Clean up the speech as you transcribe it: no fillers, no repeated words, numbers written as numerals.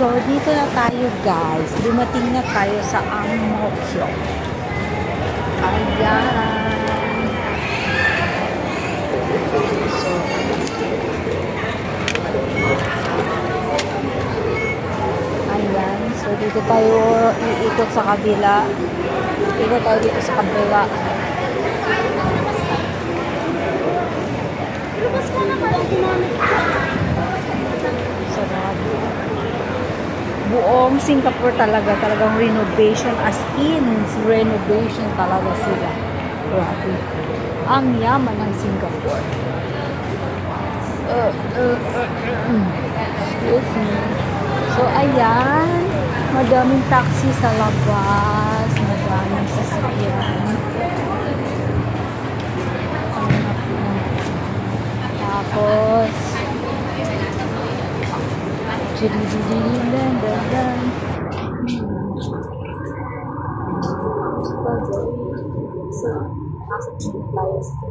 So, dito na tayo guys. Dumating na tayo sa Ang Mo Kyo. Ayan. So, ayan. So, dito tayo iikot sa kabila. Ikot tayo dito sa kabila. Sarado. Buong Singapore talagang renovation, as in renovation talaga sila. Grabe. Ang yaman ng Singapore. Excuse me. So, ayan. Madaming taxi sa labas. Madaming sasakyan. Tapos, so, pasok na tayo sa